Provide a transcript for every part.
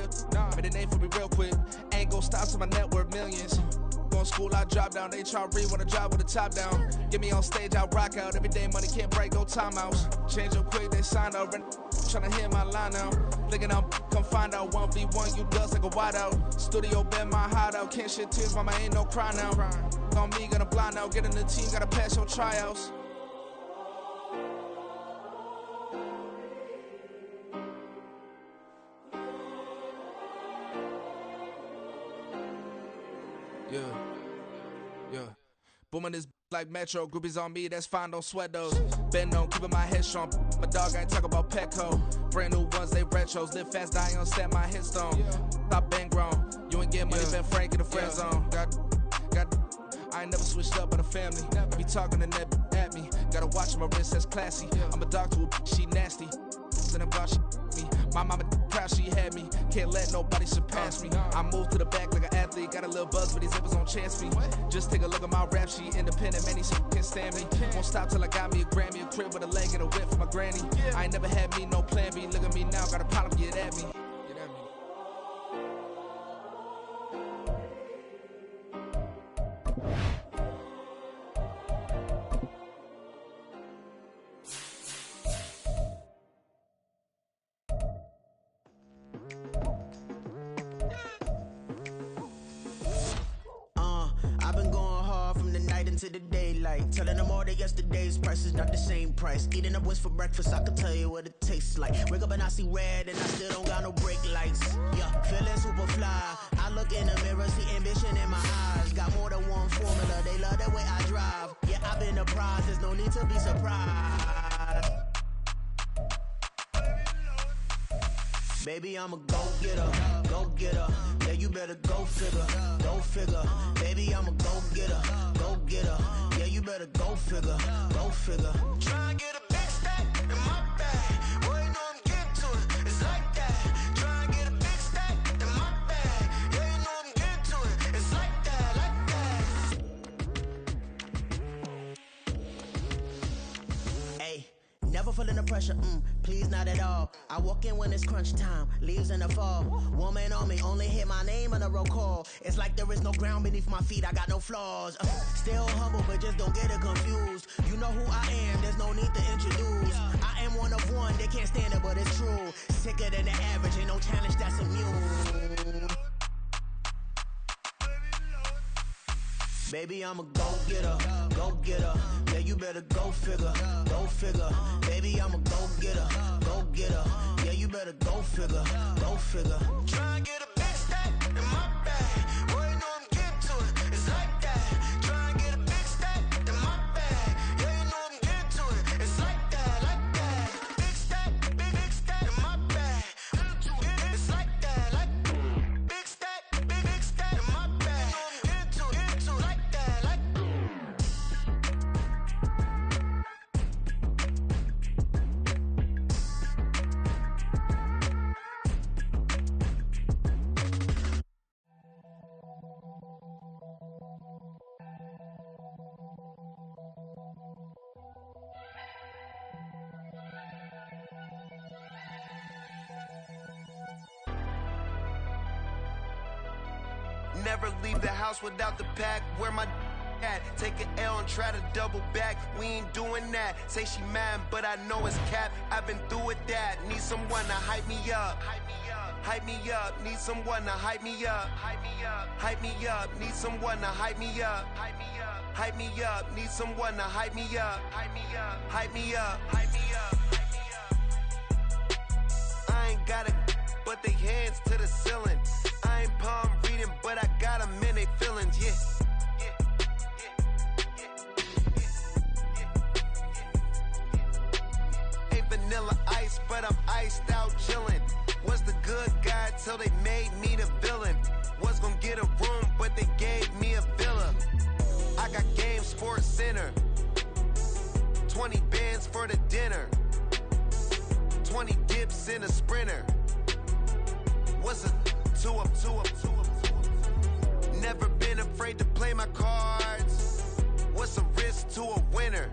still, made a name for me real quick. Ain't gon' stop till my net worth millions. Going school, I drop down. They try to read when I drop with the top down. Get me on stage, I rock out. Every day money can't break, go timeouts. Change up quick, they sign up. Tryna hear my line now. Thinking I'm come find out 1v1, you dust like a wideout. Studio been my hideout. Can't shed tears, mama ain't no cry now. On me, gonna blind out. Get in the team, gotta pass your tryouts. Yeah. Booming this like Metro, groupies on me, that's fine, don't sweat those. Been on, keeping my head strong. My dog ain't talk about Petco. Brand new ones, they retros. Live fast, die on set, my headstone. Stop been grown. You ain't getting money, been Frank in the friend zone. I ain't never switched up on the family. I be talking to that at me. Gotta watch my wrist, that's classy. I'm a dog to a she nasty. And I'm glad she me. My mama proud she had me. Can't let nobody surpass me. I moved to the back like an athlete. Got a little buzz, but these zippers don't chance me. Just take a look at my rap sheet. Independent, man, these can't stand me. Won't stop till I got me a Grammy, a crib with a leg and a whip for my granny. I ain't never had me no plan B. Look at me now, got a problem, get at me. To the daylight, telling them all that yesterday's price is not the same price. Eating up wings for breakfast, I can tell you what it tastes like. Wake up and I see red and I still don't got no brake lights. Yeah, feeling super fly. I look in the mirror, see ambition in my eyes. Got more than one formula, they love the way I drive. Yeah, I've been a prize, there's no need to be surprised. Baby, I'm a go-getter, go-getter. Yeah, you better go figure, go figure. Baby, I'm a go-getter, go-getter. Yeah, you better go figure, go figure. Try and get a big stack in my bag. Boy, you know I'm getting to it, it's like that. Try and get a big stack in my bag. Yeah, you know I'm getting to it, it's like that, like that. Hey, never feeling the pressure, please not at all. I walk in when it's crunch time, leaves in the fall. Woman on me, only hit my name on a roll call. It's like there is no ground beneath my feet, I got no flaws. Still humble, but just don't get it confused. You know who I am, there's no need to introduce. I am one of one, they can't stand it, but it's true. Sicker than the average, ain't no challenge that's immune. Baby, I'm a go-getter, go-getter. Yeah, you better go figure, go figure. Baby, I'm a go-getter, go-getter. Yeah, you better go figure, go figure. Try and get a big stack in my bag. Boy, you know I'm getting to it, it's like that. Try and get a big stack in my bag. Yeah, you know I'm getting to it, it's like that, like that. Big stack in my bag. It's like that, like big stack in my bag. Into it, like that, like. Never leave the house without the pack. Where my at? Take an L and try to double back. We ain't doing that. Say she mad, but I know it's cap. I've been through with that. Need someone to hype me up. Hype me up. Need someone to hype me up. Hype me up. Need someone to hype me up. Hype me up. Need someone to hype me up. Hype me up. I ain't got it, but they hands to the ceiling. I ain't palm reading, but I got them in they feelings, yeah. Ain't vanilla ice, but I'm iced out chillin'. Was the good guy till they made me the villain. Was gonna get a room, but they gave me a villa. I got game, Sports Center. 20 bands for the dinner. 20 dips in a Sprinter. What's a two up? Never been afraid to play my cards. What's a risk to a winner?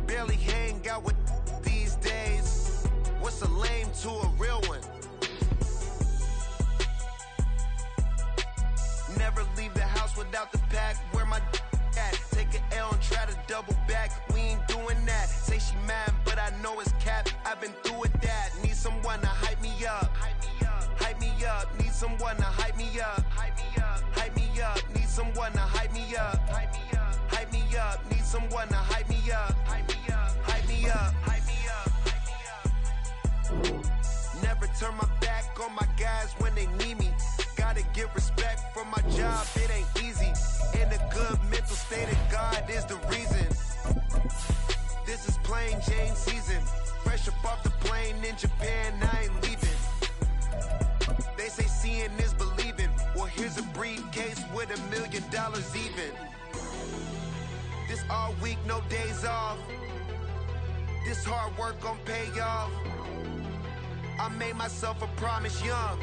Barely hang out with these days. What's a lame to a real one? someone to hype me up. Hype me up. Hype me up. Need someone to hype me up. Hype me up. Hype me up. Need someone to hype me up. Hype me up. Hype me up. Hype me up. Hype me up. Never turn my back on my guys when they need me. Gotta give respect for my job, it ain't easy. In a good mental state of God is the reason. This is plain Jane season. Fresh up off the plane in Japan, I ain't leaving. They say seeing is believing. Well, here's a briefcase with $1 million even. This all week, no days off. This hard work gon' pay off. I made myself a promise young.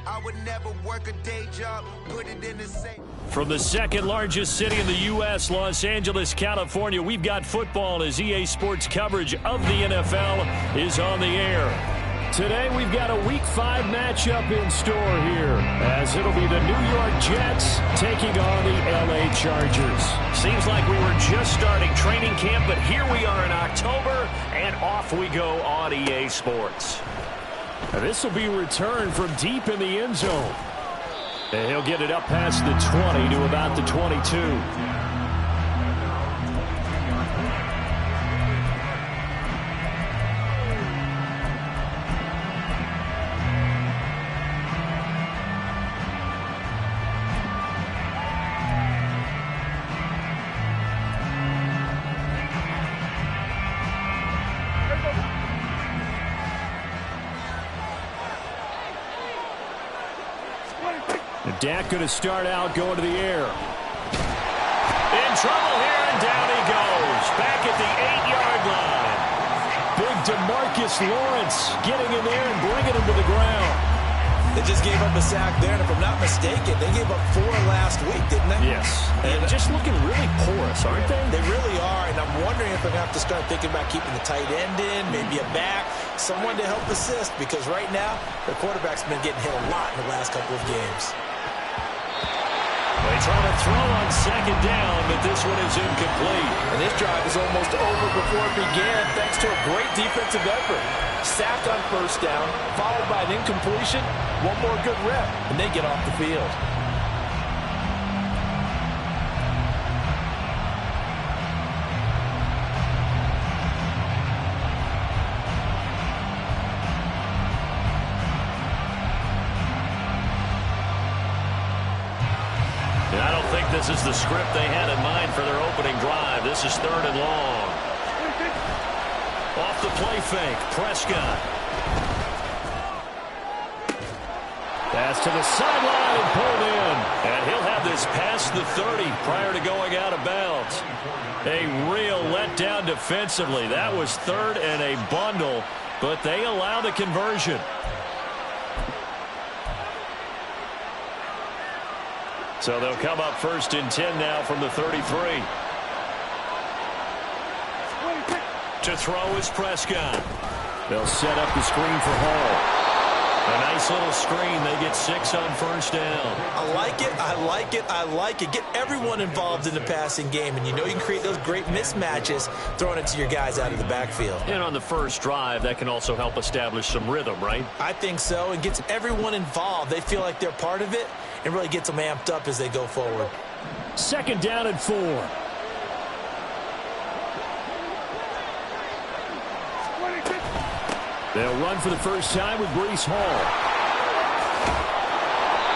I would never work a day job, put it in the safe. From the second largest city in the U.S., Los Angeles, California, we've got football as EA Sports coverage of the NFL is on the air. Today, we've got a Week 5 matchup in store here, as it'll be the New York Jets taking on the LA Chargers. Seems like we were just starting training camp, but here we are in October, and off we go on EA Sports. This will be returned from deep in the end zone. And he'll get it up past the 20 to about the 22. Dak going to start out going to the air. In trouble here, and down he goes. Back at the 8-yard line. Big DeMarcus Lawrence getting in there and bringing him to the ground. They just gave up a sack there, and if I'm not mistaken, they gave up 4 last week, didn't they? Yes. And just looking really porous, aren't they? They really are, and I'm wondering if they're going to have to start thinking about keeping the tight end in, maybe a back, someone to help assist, because right now, their quarterback's been getting hit a lot in the last couple of games. They try to throw on second down, but this one is incomplete. And this drive is almost over before it began, thanks to a great defensive effort. Sack on first down, followed by an incompletion, one more good rep, and they get off the field. I don't think this is the script they had in mind for their opening drive. This is 3rd and long. Off the play fake, Prescott. Pass to the sideline and pulled in. And he'll have this past the 30 prior to going out of bounds. A real letdown defensively. That was 3rd and a bundle, but they allow the conversion. So they'll come up 1st and 10 now from the 33. To throw is Prescott. They'll set up the screen for Hall. A nice little screen. They get 6 on first down. I like it. I like it. I like it. Get everyone involved in the passing game, and you know you can create those great mismatches throwing it to your guys out of the backfield. And on the first drive, that can also help establish some rhythm, right? I think so. It gets everyone involved. They feel like they're part of it, and really gets them amped up as they go forward. 2nd down and 4. They'll run for the first time with Breece Hall.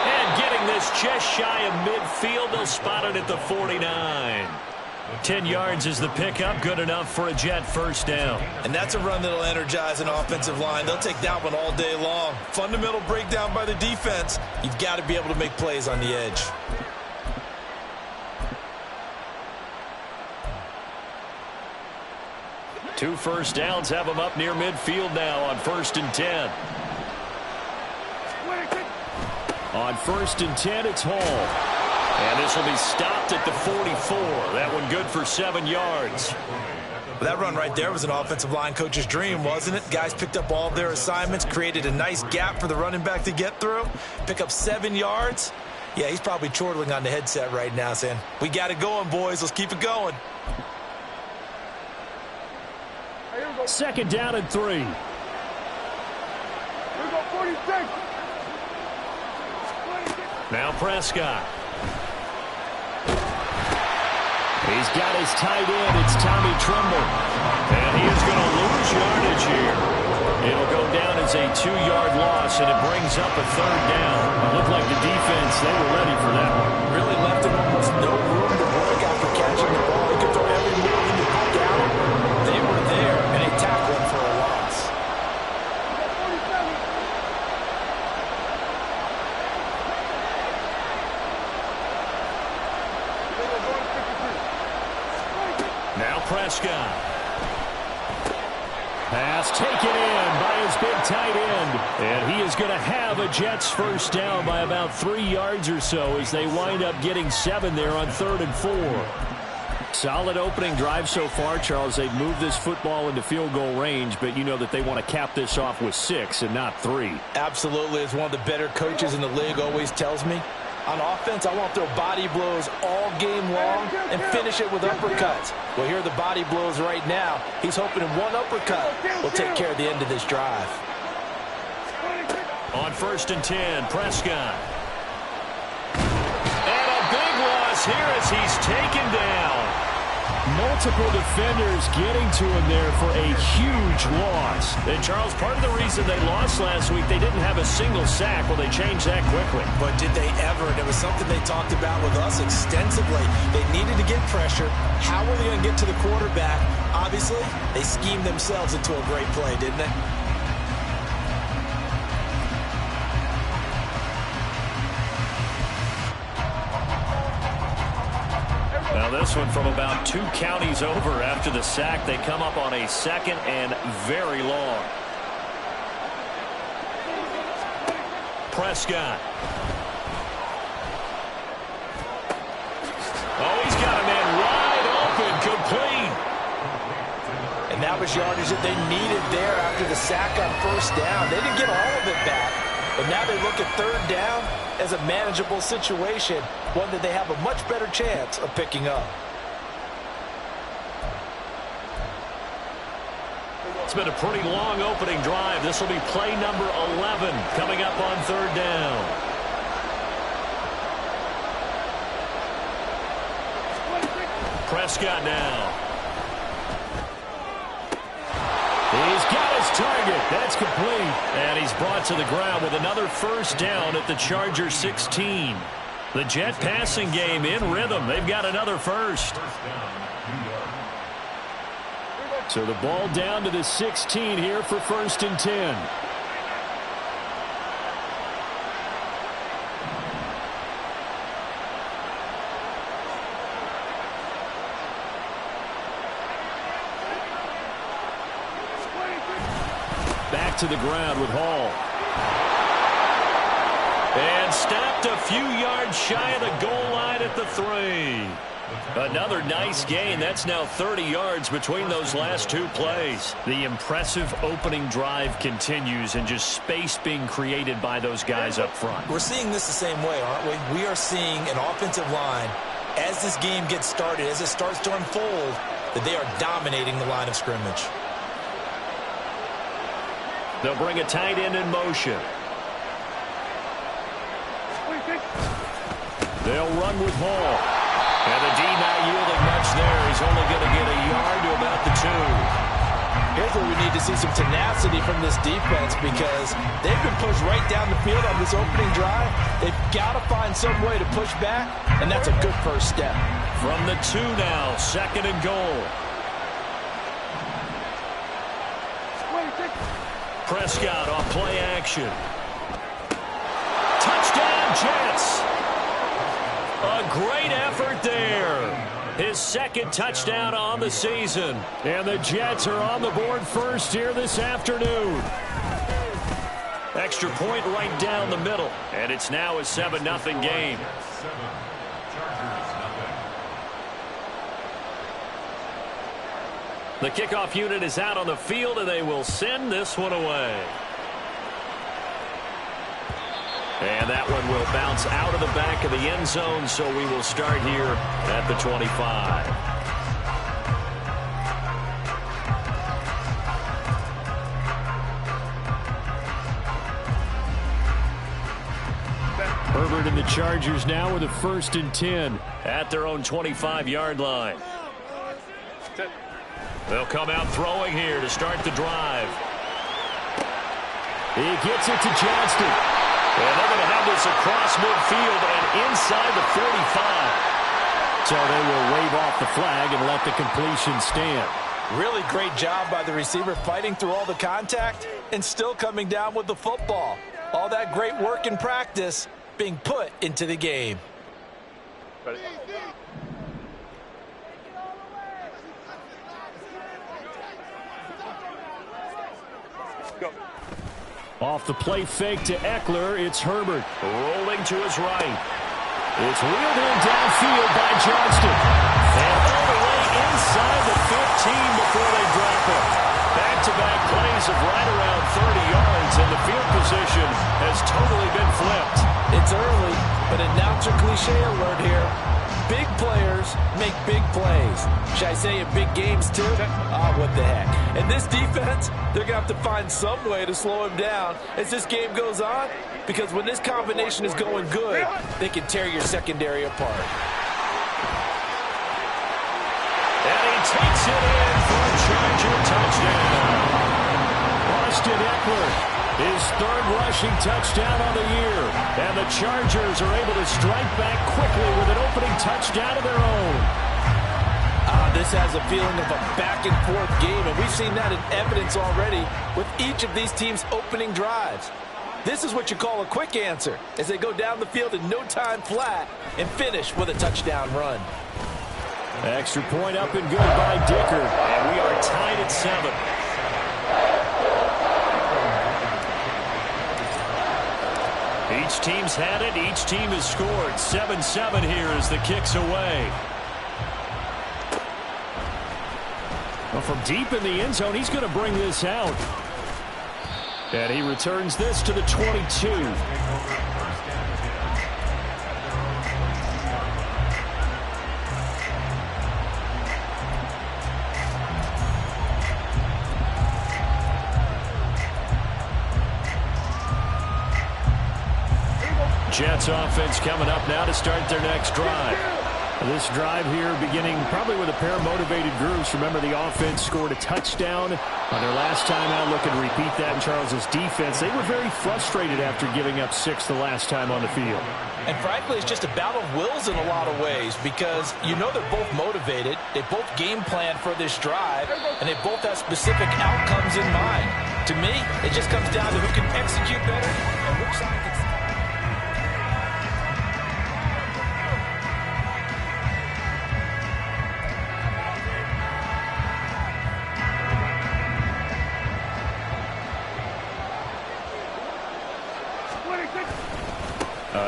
And getting this just shy of midfield, they'll spot it at the 49. 10 yards is the pickup, good enough for a Jet first down. And that's a run that'll energize an offensive line. They'll take that one all day long. Fundamental breakdown by the defense. You've got to be able to make plays on the edge. Two first downs have them up near midfield now on 1st and 10. On 1st and 10, it's Hall. And this will be stopped at the 44. That one good for 7 yards. That run right there was an offensive line coach's dream, wasn't it? Guys picked up all of their assignments, created a nice gap for the running back to get through, pick up 7 yards. Yeah, he's probably chortling on the headset right now saying, we got it going, boys. Let's keep it going. 2nd down and 3. Here we go, 46. Now Prescott. He's got his tight end. It's Tommy Tremble. And he is going to lose yardage here. It'll go down as a 2-yard loss, and it brings up a 3rd down. It looked like the defense, they were ready for that one. Really left him almost no room to work after catching the ball. He could throw every move he could put down. They were there, and they tackled him for a loss. Now Prescott. Pass taken in by his big tight end. And he is going to have a Jets 1st down by about 3 yards or so as they wind up getting 7 there on 3rd and 4. Solid opening drive so far, Charles. They've moved this football into field goal range, but you know that they want to cap this off with 6 and not 3. Absolutely. As one of the better coaches in the league always tells me, on offense, I want to throw body blows all game long and finish it with uppercuts. Well, here are the body blows right now. He's hoping in one uppercut will take care of the end of this drive. On 1st and 10, Prescott. And a big loss here as he's taken down. Multiple defenders getting to him there for a huge loss. And, Charles, part of the reason they lost last week, they didn't have a single sack. Well, they changed that quickly. But did they ever? And it was something they talked about with us extensively. They needed to get pressure. How were they going to get to the quarterback? Obviously, they schemed themselves into a great play, didn't they? Now this one from about 2 counties over after the sack. They come up on a 2nd and very long. Prescott. Oh, he's got a man wide open, complete. And that was yardage that they needed there after the sack on 1st down. They didn't get all of it back, but now they look at 3rd down as a manageable situation, one that they have a much better chance of picking up. It's been a pretty long opening drive. This will be play number 11 coming up on 3rd down. Prescott now. He's got his target. That's complete. And he's brought to the ground with another 1st down at the Charger 16. The Jet passing game in rhythm. They've got another 1st. So the ball down to the 16 here for 1st and 10. Back to the ground with Hall. And stopped a few yards shy of the goal line at the 3. Another nice gain. That's now 30 yards between those last 2 plays. The impressive opening drive continues, and just space being created by those guys up front. We're seeing this the same way, aren't we? We are seeing an offensive line, as this game gets started, as it starts to unfold, that they are dominating the line of scrimmage. They'll bring a tight end in motion. They'll run with Hall. And the D not yielding much there. He's only going to get a yard to about the 2. Here's where we need to see some tenacity from this defense, because they've been pushed right down the field on this opening drive. They've got to find some way to push back, and that's a good 1st step. From the 2 now, 2nd and goal. Prescott off play action. Touchdown, Jets. A great effort there. His 2nd touchdown on the season. And the Jets are on the board 1st here this afternoon. Extra point right down the middle. And it's now a 7-0 game. The kickoff unit is out on the field, and they will send this one away. And that one will bounce out of the back of the end zone, so we will start here at the 25. Herbert 3rd, and the Chargers now with a 1st and 10 at their own 25-yard line. They'll come out throwing here to start the drive. He gets it to Johnston. And they're going to have this across midfield and inside the 45. So they will wave off the flag and let the completion stand. Really great job by the receiver fighting through all the contact and still coming down with the football. All that great work in practice being put into the game. Ready? Go. Off the play fake to Eckler, it's Herbert. Rolling to his right. It's reeled in downfield by Johnston. And all the way inside the 15 before they drop it. Back-to-back plays of right around 30 yards, and the field position has totally been flipped. It's early, but announcer cliche alert here. Big players make big plays. Should I say in big games too? What the heck. And this defense, they're going to have to find some way to slow him down as this game goes on, because when this combination is going good, they can tear your secondary apart. And he takes it in for a Charger touchdown. Austin Eckler, his 3rd rushing touchdown on the year. And the Chargers are able to strike back quickly with an opening touchdown of their own. This has a feeling of a back-and-forth game, and we've seen that in evidence already with each of these teams' opening drives. This is what you call a quick answer, as they go down the field in no time flat and finish with a touchdown run. Extra point up and good by Dicker, and we are tied at 7. Each team's had it. Each team has scored. 7-7 here as the kick's away. Well, from deep in the end zone, he's going to bring this out. And he returns this to the 22. Jets offense coming up now to start their next drive. This drive here beginning probably with a pair of motivated groups. Remember, the offense scored a touchdown on their last time out. Looking to repeat that in Charles's defense. They were very frustrated after giving up 6 the last time on the field. And frankly, it's just a battle of wills in a lot of ways, because you know they're both motivated. They both game plan for this drive, and they both have specific outcomes in mind. To me, it just comes down to who can execute better and which side can...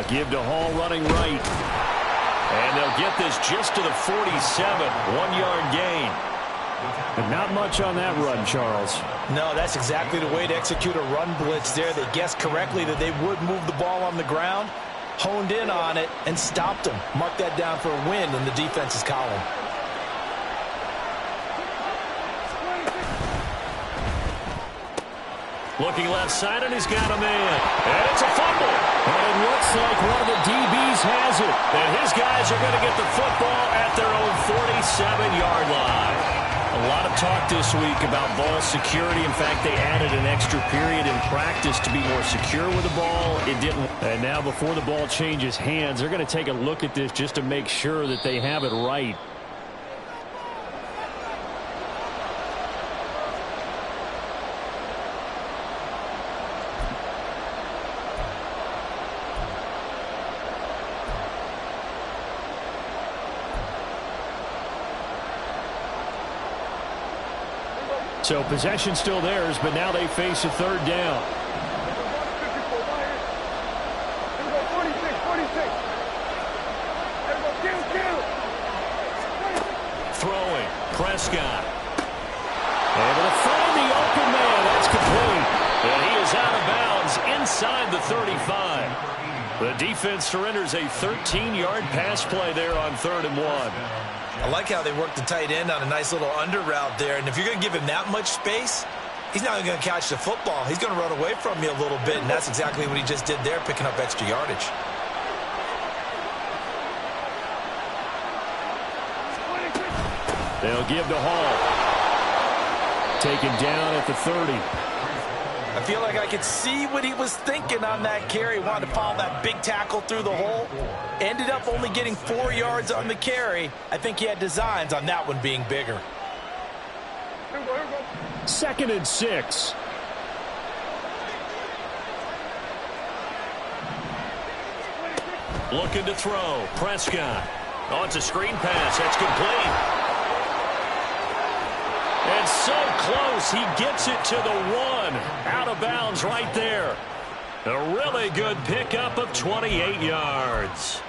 Give to Hall running right. And they'll get this just to the 47. 1-yard gain. But not much on that run, Charles. No, that's exactly the way to execute a run blitz there. They guessed correctly that they would move the ball on the ground, honed in on it, and stopped them. Mark that down for a win in the defense's column. Looking left side, and he's got a man. And it's a fumble. And it looks like one of the DBs has it. And his guys are going to get the football at their own 47-yard line. A lot of talk this week about ball security. In fact, they added an extra period in practice to be more secure with the ball. It didn't. And now before the ball changes hands, they're going to take a look at this just to make sure that they have it right. So possession still theirs, but now they face a 3rd down. Throwing, Prescott. Able to find the open man. That's complete. And he is out of bounds inside the 35. The defense surrenders a 13-yard pass play there on 3rd and 1. I like how they worked the tight end on a nice little under route there. And if you're going to give him that much space, he's not going to catch the football. He's going to run away from you a little bit, and that's exactly what he just did there, picking up extra yardage. They'll give to Hall. Taken down at the 30. I feel like I could see what he was thinking on that carry. Wanted to follow that big tackle through the hole. Ended up only getting 4 yards on the carry. I think he had designs on that one being bigger. 2nd and 6. Looking to throw. Prescott. Oh, it's a screen pass. That's complete. And so close. He gets it to the 1. Out of bounds right there. A really good pickup of 28 yards.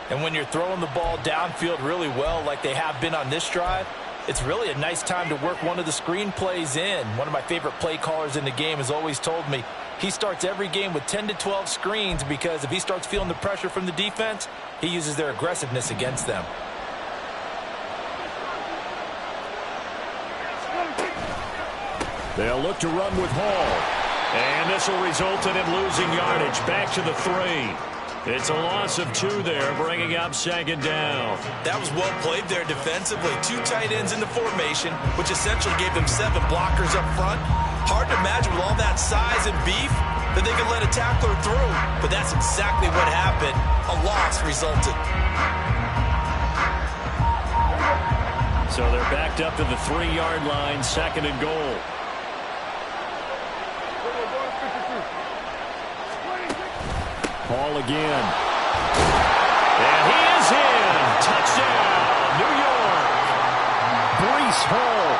And when you're throwing the ball downfield really well like they have been on this drive, it's really a nice time to work one of the screen plays in. One of my favorite play callers in the game has always told me he starts every game with 10 to 12 screens because if he starts feeling the pressure from the defense, he uses their aggressiveness against them. They'll look to run with Hall. And this will result in him losing yardage back to the 3. It's a loss of 2 there, bringing up 2nd down. That was well played there defensively. 2 tight ends in the formation, which essentially gave them 7 blockers up front. Hard to imagine with all that size and beef that they could let a tackler through. But that's exactly what happened. A loss resulted. So they're backed up to the 3-yard line, 2nd and goal. Hall again. And he is in. Touchdown, New York. Breece Hall.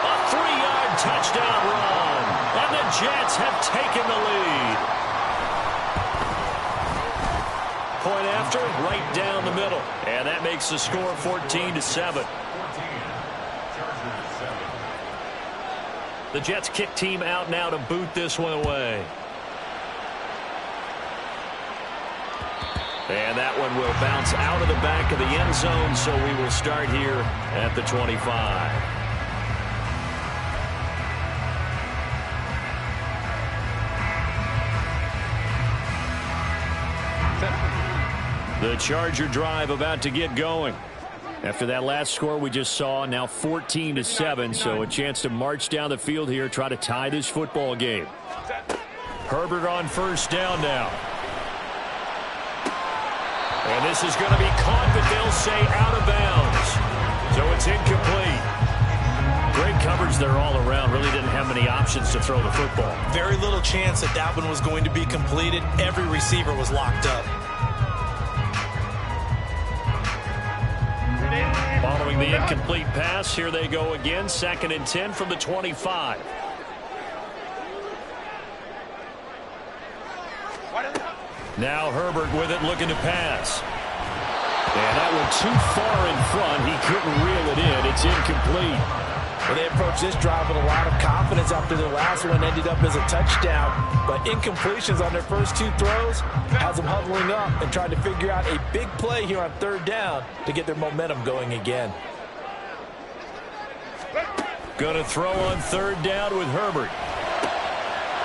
A 3-yard touchdown run. And the Jets have taken the lead. Point after, right down the middle. And that makes the score 14-7. The Jets kick team out now to boot this one away. And that one will bounce out of the back of the end zone, so we will start here at the 25. The Charger drive about to get going. After that last score we just saw, now 14-7, so a chance to march down the field here, try to tie this football game. Herbert on 1st down now. And this is going to be caught, but they'll say out of bounds. So it's incomplete. Great coverage there all around. Really didn't have many options to throw the football. Very little chance that that one was going to be completed. Every receiver was locked up. Following the incomplete pass, here they go again. 2nd and 10 from the 25. Now Herbert with it, looking to pass. And that one too far in front. He couldn't reel it in. It's incomplete. Well, they approached this drive with a lot of confidence after the last one ended up as a touchdown. But incompletions on their first 2 throws has them huddling up and trying to figure out a big play here on 3rd down to get their momentum going again. Going to throw on 3rd down with Herbert.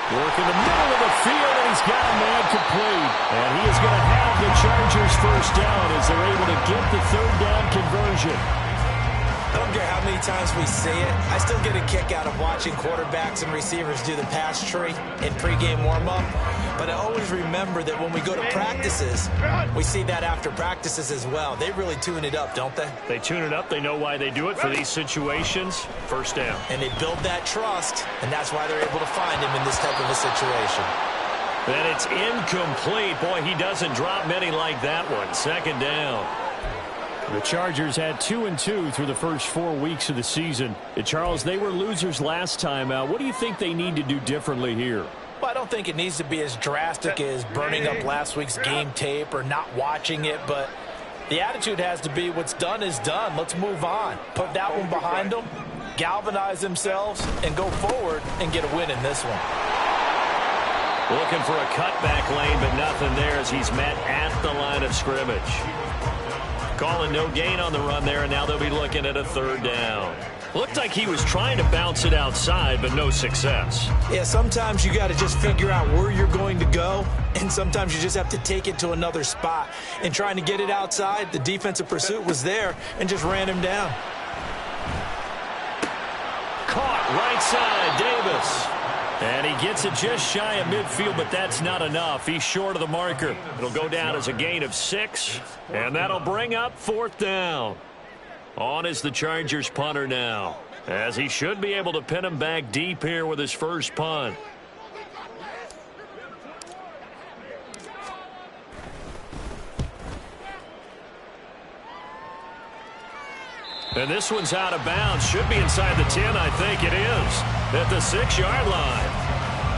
Work in the middle of the field, and he's got a man complete. And he is going to have the Chargers 1st down as they're able to get the 3rd down conversion. I don't care how many times we see it. I still get a kick out of watching quarterbacks and receivers do the pass tree in pregame warm-up. But I always remember that when we go to practices, we see that after practices as well. They really tune it up, don't they? They tune it up. They know why they do it for these situations. 1st down. And they build that trust, and that's why they're able to find him in this type of a situation. And it's incomplete. Boy, he doesn't drop many like that one. 2nd down. The Chargers had 2-2 through the first 4 weeks of the season. Charles, they were losers last time out. What do you think they need to do differently here? Well, I don't think it needs to be as drastic as burning up last week's game tape or not watching it, but the attitude has to be what's done is done. Let's move on. Put that one behind them, galvanize themselves, and go forward and get a win in this one. Looking for a cutback lane, but nothing there as he's met at the line of scrimmage. Calling no gain on the run there, and now they'll be looking at a 3rd down. Looked like he was trying to bounce it outside, but no success. Yeah, sometimes you got to just figure out where you're going to go, and sometimes you just have to take it to another spot. And trying to get it outside, the defensive pursuit was there and just ran him down. Right side, Davis. And he gets it just shy of midfield, but that's not enough. He's short of the marker. It'll go down as a gain of 6, and that'll bring up 4th down. On is the Chargers punter now, as he should be able to pin him back deep here with his first punt. And this one's out of bounds. Should be inside the 10, I think it is. At the 6-yard line.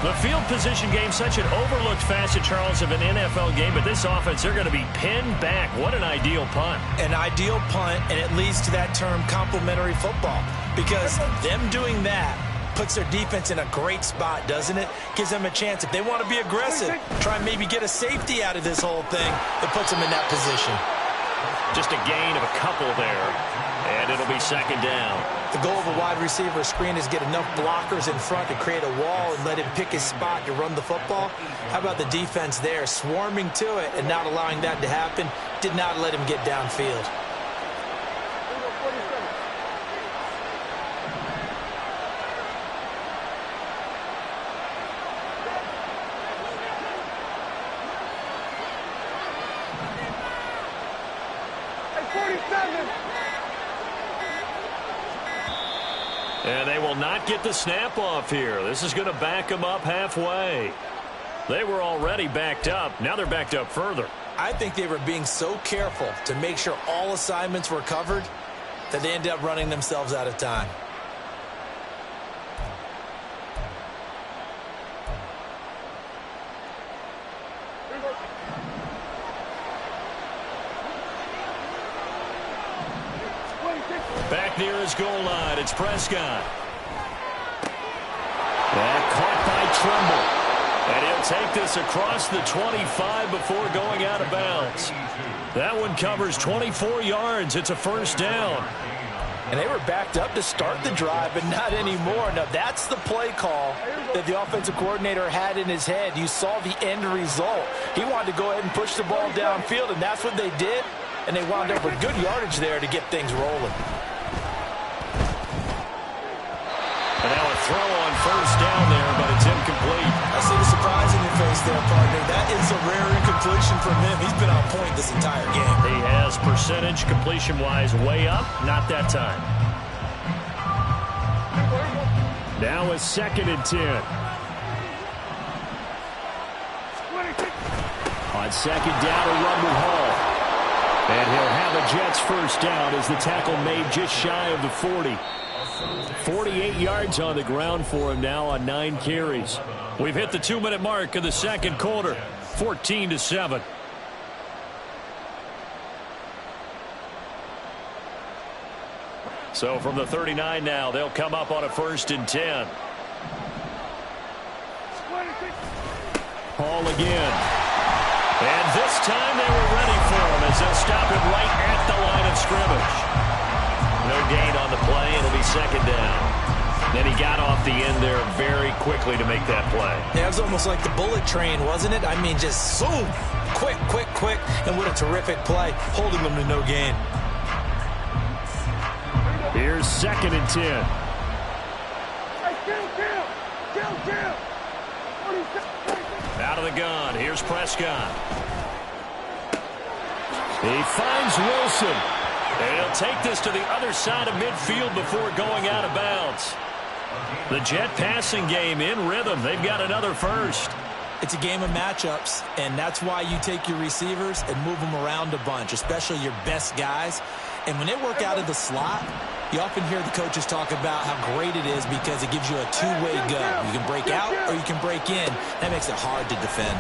The field position game, such an overlooked facet, Charles, of an NFL game. But this offense, they're going to be pinned back. What an ideal punt. An ideal punt, and it leads to that term complementary football. Because them doing that puts their defense in a great spot, doesn't it? Gives them a chance. If they want to be aggressive, try and maybe get a safety out of this whole thing, it puts them in that position. Just a gain of a couple there. And it'll be 2nd down. The goal of a wide receiver screen is get enough blockers in front to create a wall and let him pick his spot to run the football. How about the defense there, swarming to it and not allowing that to happen? Did not let him get downfield. And they will not get the snap off here. This is going to back them up halfway. They were already backed up. Now they're backed up further. I think they were being so careful to make sure all assignments were covered that they ended up running themselves out of time. Back near his goal line, it's Prescott. And caught by Trimble. And he'll take this across the 25 before going out of bounds. That one covers 24 yards. It's a 1st down. And they were backed up to start the drive, but not anymore. Now, that's the play call that the offensive coordinator had in his head. You saw the end result. He wanted to go ahead and push the ball downfield, and that's what they did. And they wound up with good yardage there to get things rolling. And now a throw on 1st down there, but it's incomplete. I see the surprise in your face there, partner. That is a rare incompletion from him. He's been on point this entire game. He has percentage completion-wise way up. Not that time. Now a 2nd and 10. On 2nd down, a run with Hall. And he'll have a Jets 1st down as the tackle made just shy of the 40. 48 yards on the ground for him now on 9 carries. We've hit the 2-minute mark of the 2nd quarter, 14-7. So from the 39 now, they'll come up on a 1st and 10. Hall again. And this time they were ready for him as they'll stop him right at the line of scrimmage. No gain on the play. It'll be 2nd down. Then he got off the end there very quickly to make that play. Yeah, it was almost like the bullet train, wasn't it? I mean, just zoom. Quick, quick, quick. And what a terrific play, holding them to no gain. Here's 2nd and 10. Out of the gun. Here's Prescott. He finds Wilson. And he'll take this to the other side of midfield before going out of bounds. The Jet passing game in rhythm. They've got another 1st. It's a game of matchups, and that's why you take your receivers and move them around a bunch, especially your best guys. And when they work out of the slot, you often hear the coaches talk about how great it is because it gives you a two-way go. You can break out or you can break in. That makes it hard to defend.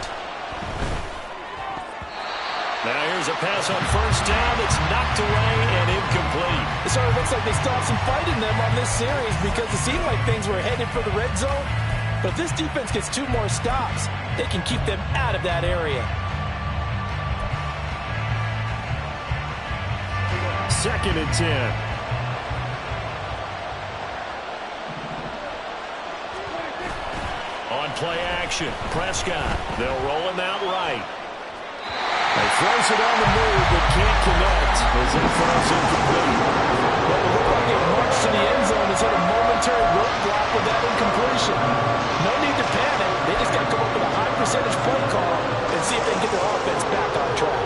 Now here's a pass on 1st down. It's knocked away and incomplete. It sort of looks like they still have some fight in them on this series because it seemed like things were headed for the red zone. But if this defense gets 2 more stops, they can keep them out of that area. 2nd and 10. On play action, Prescott. They'll roll him out right. He throws it on the move, but can't connect as it falls incomplete. Well, it looked like they marched to the end zone as Chargers hit a momentary roadblock with that incompletion. No need to panic. They just got to come up with a high percentage play call and see if they can get their offense back on track.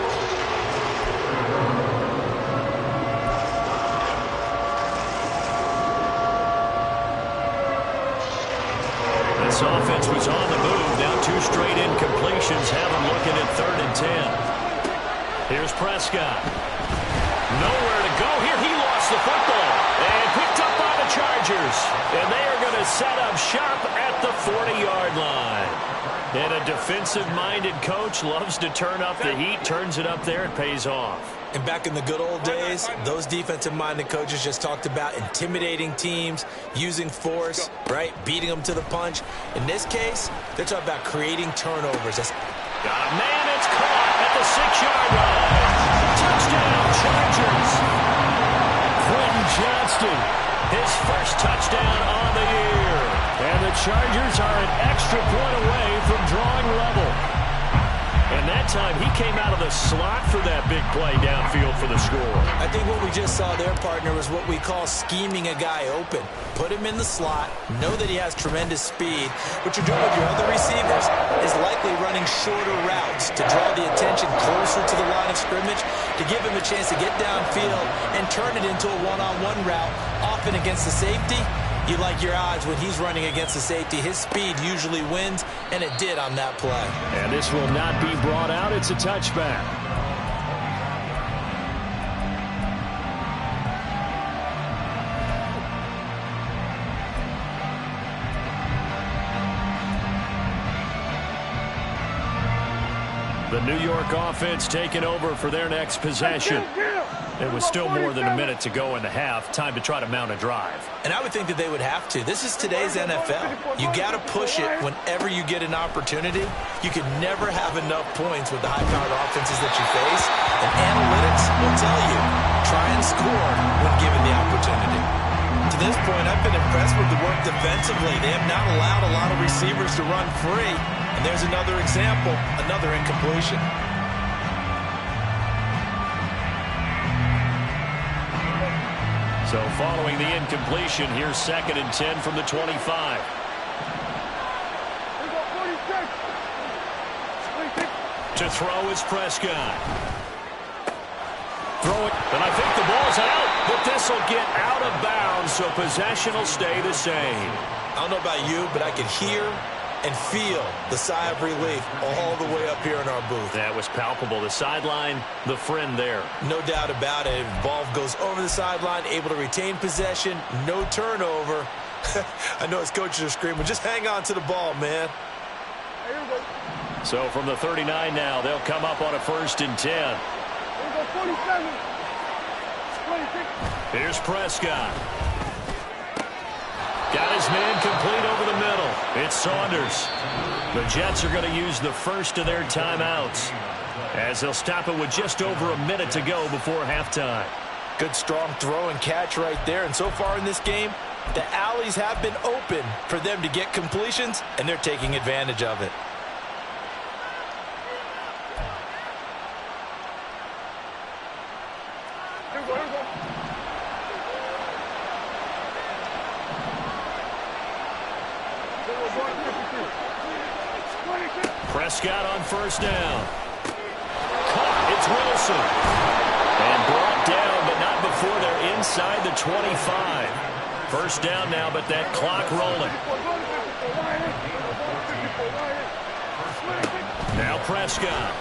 This offense was on the move. Now 2 straight incompletions have them looking at 3rd and 10. Here's Prescott. Nowhere to go here. He lost the football and picked up by the Chargers. And they are going to set up shop at the 40-yard line. And a defensive-minded coach loves to turn up the heat, turns it up there, and pays off. And back in the good old days, those defensive-minded coaches just talked about intimidating teams, using force, right, beating them to the punch. In this case, they're talking about creating turnovers. Got a man, it's caught at the 6-yard line. Touchdown, Chargers. Quentin Johnston, his first touchdown on the year. And the Chargers are an extra point away from drawing level. And that time, he came out of the slot for that big play downfield for the score. I think what we just saw there, partner, was what we call scheming a guy open. Put him in the slot, know that he has tremendous speed. What you're doing with your other receivers is likely running shorter routes to draw the attention closer to the line of scrimmage, to give him a chance to get downfield and turn it into a one-on-one route, often against the safety. You like your odds when he's running against the safety. His speed usually wins, and it did on that play. And this will not be brought out. It's a touchback. The New York offense taking over for their next possession. It was still more than a minute to go in the half. Time to try to mount a drive. And I would think that they would have to. This is today's NFL. You got to push it whenever you get an opportunity. You can never have enough points with the high-powered offenses that you face. And analytics will tell you, try and score when given the opportunity. To this point, I've been impressed with the work defensively. They have not allowed a lot of receivers to run free. And there's another example, another incompletion. So following the incompletion, here's 2nd and 10 from the 25. To throw is Prescott. Throw it, and I think the ball's out, but this will get out of bounds, so possession will stay the same. I don't know about you, but I can hear and feel the sigh of relief all the way up here in our booth. That was palpable. The sideline, the friend there. No doubt about it. Ball goes over the sideline, able to retain possession, no turnover. I know his coaches are screaming, just hang on to the ball, man. So from the 39 now, they'll come up on a 1st and 10. Here's Prescott. Got his man complete over the middle. It's Saunders. The Jets are going to use the first of their timeouts, as they'll stop it with just over a minute to go before halftime. Good strong throw and catch right there. And so far in this game, the alleys have been open for them to get completions, and they're taking advantage of it. Prescott on 1st down. Caught. It's Wilson. And brought down, but not before they're inside the 25. 1st down now, but that clock rolling. Now Prescott.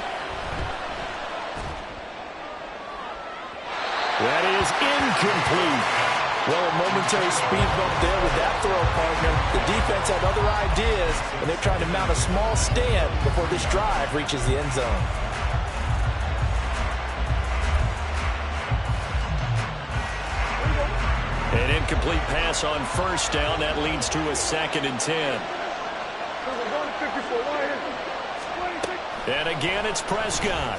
That is incomplete. Well, a momentary speed bump there with that throw, partner. The defense had other ideas, and they're trying to mount a small stand before this drive reaches the end zone. An incomplete pass on 1st down. That leads to a 2nd and 10. And again, it's Prescott.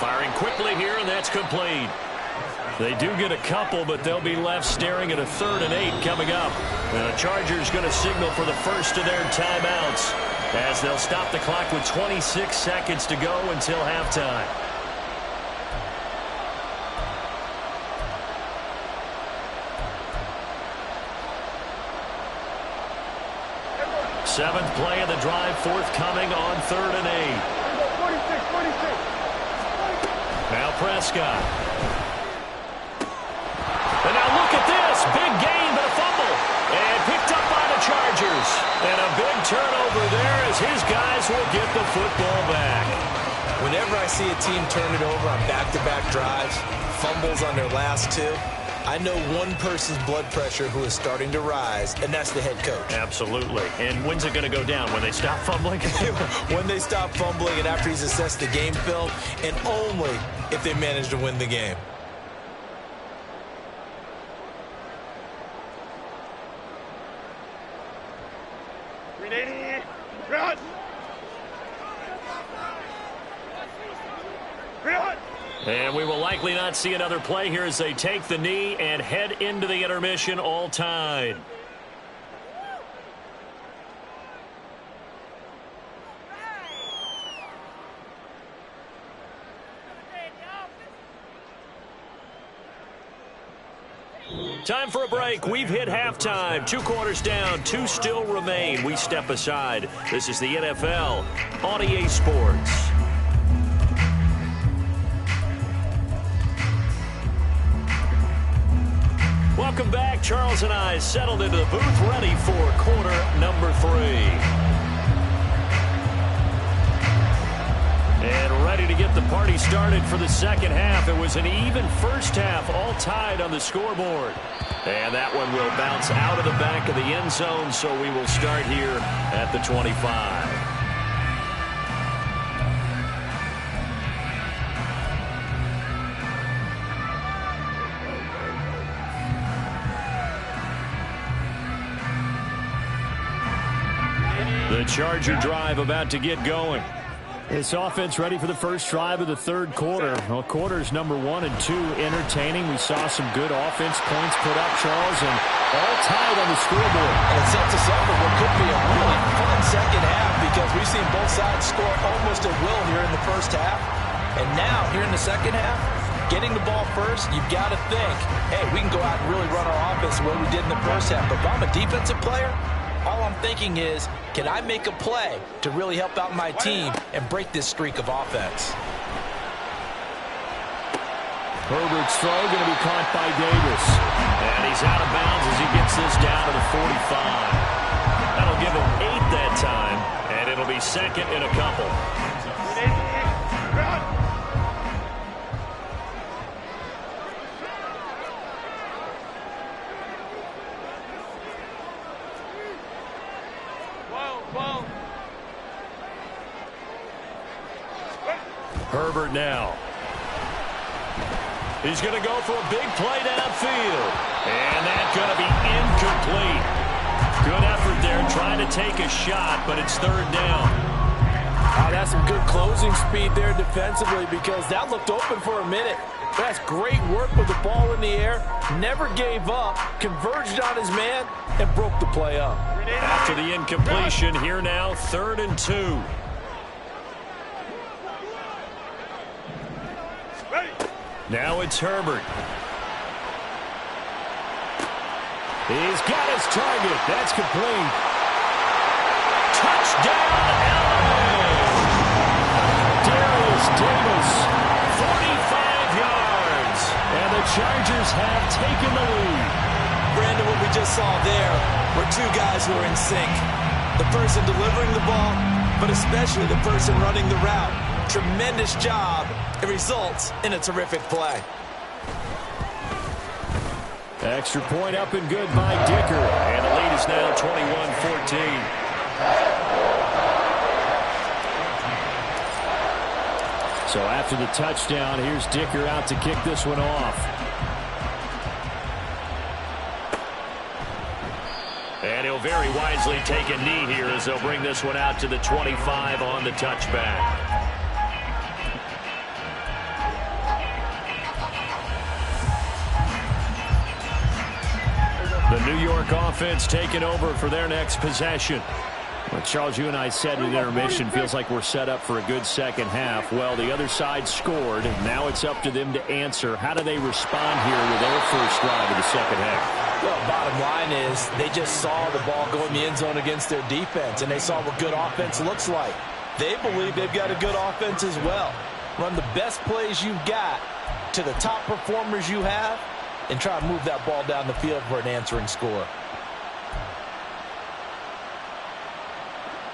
Firing quickly here, and that's complete. They do get a couple, but they'll be left staring at a 3rd and 8 coming up. And the Chargers going to signal for the first of their timeouts, as they'll stop the clock with 26 seconds to go until halftime. Seventh play of the drive forthcoming on 3rd and 8. 46. Now Prescott. And now look at this. Big gain, but a fumble. And picked up by the Chargers. And a big turnover there as his guys will get the football back. Whenever I see a team turn it over on back-to-back drives, fumbles on their last two, I know one person's blood pressure who is starting to rise, and that's the head coach. Absolutely. And when's it going to go down? When they stop fumbling? When they stop fumbling and after he's assessed the game film, and only if they manage to win the game. And we will likely not see another play here as they take the knee and head into the intermission all tied. Time for a break. We've hit halftime. 2 quarters down. 2 still remain. We step aside. This is the NFL on EA Sports. Welcome back. Charles and I settled into the booth, ready for quarter number 3. And ready to get the party started for the second half. It was an even first half, all tied on the scoreboard. And that one will bounce out of the back of the end zone, so we will start here at the 25. The Charger drive about to get going. This offense ready for the first drive of the third quarter. Well, quarters number 1 and 2 entertaining. We saw some good offense points put up, Charles, and all tied on the scoreboard. And it sets us up for what could be a really fun second half because we've seen both sides score almost at will here in the first half. And now, here in the second half, getting the ball first, you've got to think, hey, we can go out and really run our offense the way we did in the first half. But if I'm a defensive player, all I'm thinking is, can I make a play to really help out my team and break this streak of offense? Herbert's throw going to be caught by Davis. And he's out of bounds as he gets this down to the 45. That'll give him 8 that time, and it'll be second in a couple. Herbert now. He's going to go for a big play downfield. And that's going to be incomplete. Good effort there trying to take a shot, but it's 3rd down. Oh, that's some good closing speed there defensively because that looked open for a minute. That's great work with the ball in the air. Never gave up, converged on his man, and broke the play up. After the incompletion, here now, 3rd and 2. Now it's Herbert. He's got his target. That's complete. Touchdown, LA! Darius Davis, 45 yards. and the Chargers have taken the lead. Brandon, what we just saw there were 2 guys who are in sync. The person delivering the ball, but especially the person running the route. Tremendous job. It results in a terrific play. Extra point up and good by Dicker. And the lead is now 21-14. So after the touchdown, here's Dicker out to kick this one off. And he'll very wisely take a knee here as they'll bring this one out to the 25 on the touchback. The New York offense taking over for their next possession. Well, Charles, you and I said at intermission, feels like we're set up for a good second half. Well, the other side scored, and now it's up to them to answer. How do they respond here with their first drive of the second half? Well, bottom line is they just saw the ball go in the end zone against their defense, and they saw what good offense looks like. They believe they've got a good offense as well. Run the best plays you've got to the top performers you have, and try to move that ball down the field for an answering score.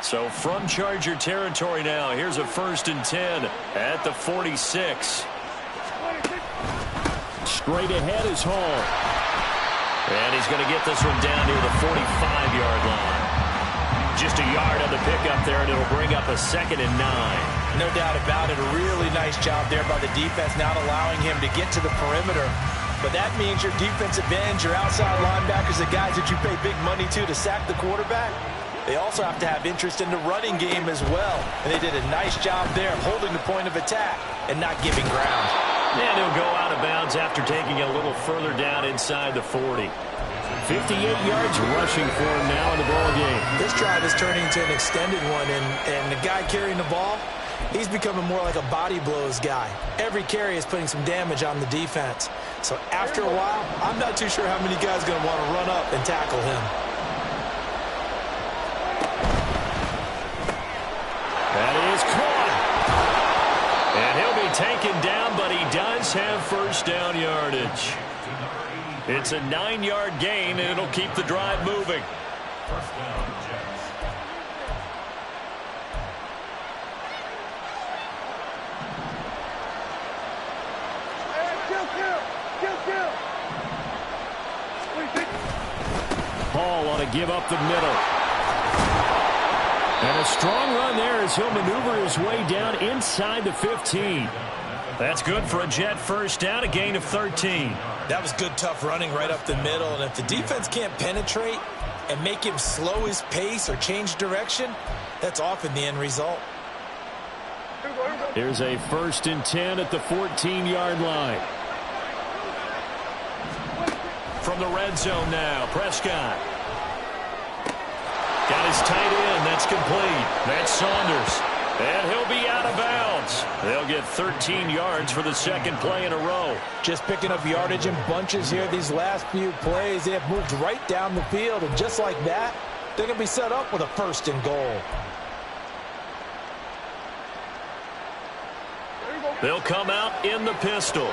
So from Charger territory now, here's a 1st and 10 at the 46. Straight ahead is Hall. And he's going to get this one down near the 45-yard line. Just a yard on the pickup there, and it'll bring up a 2nd and 9. No doubt about it. A really nice job there by the defense, not allowing him to get to the perimeter. But that means your defensive ends, your outside linebackers, the guys that you pay big money to sack the quarterback, they also have to have interest in the running game as well. And they did a nice job there of holding the point of attack and not giving ground. And he'll go out of bounds after taking it a little further down inside the 40. 58 yards rushing for him now in the ball game. This drive is turning into an extended one, and the guy carrying the ball, he's becoming more like a body blows guy. Every carry is putting some damage on the defense. So after a while, I'm not too sure how many guys are going to want to run up and tackle him. That is caught. And he'll be taken down, but he does have first down yardage. It's a 9-yard gain, and it'll keep the drive moving. First down, Jets. Hall ought to give up the middle. And a strong run there as he'll maneuver his way down inside the 15. That's good for a Jet first down, a gain of 13. That was good, tough running right up the middle. And if the defense can't penetrate and make him slow his pace or change direction, that's often the end result. Here's a 1st and 10 at the 14-yard line. From the red zone now, Prescott. Got his tight end. That's complete. That's Saunders. And he'll be out of bounds. They'll get 13 yards for the second play in a row. Just picking up yardage in bunches here these last few plays. They have moved right down the field, and just like that, they're going to be set up with a 1st and goal. They'll come out in the pistol.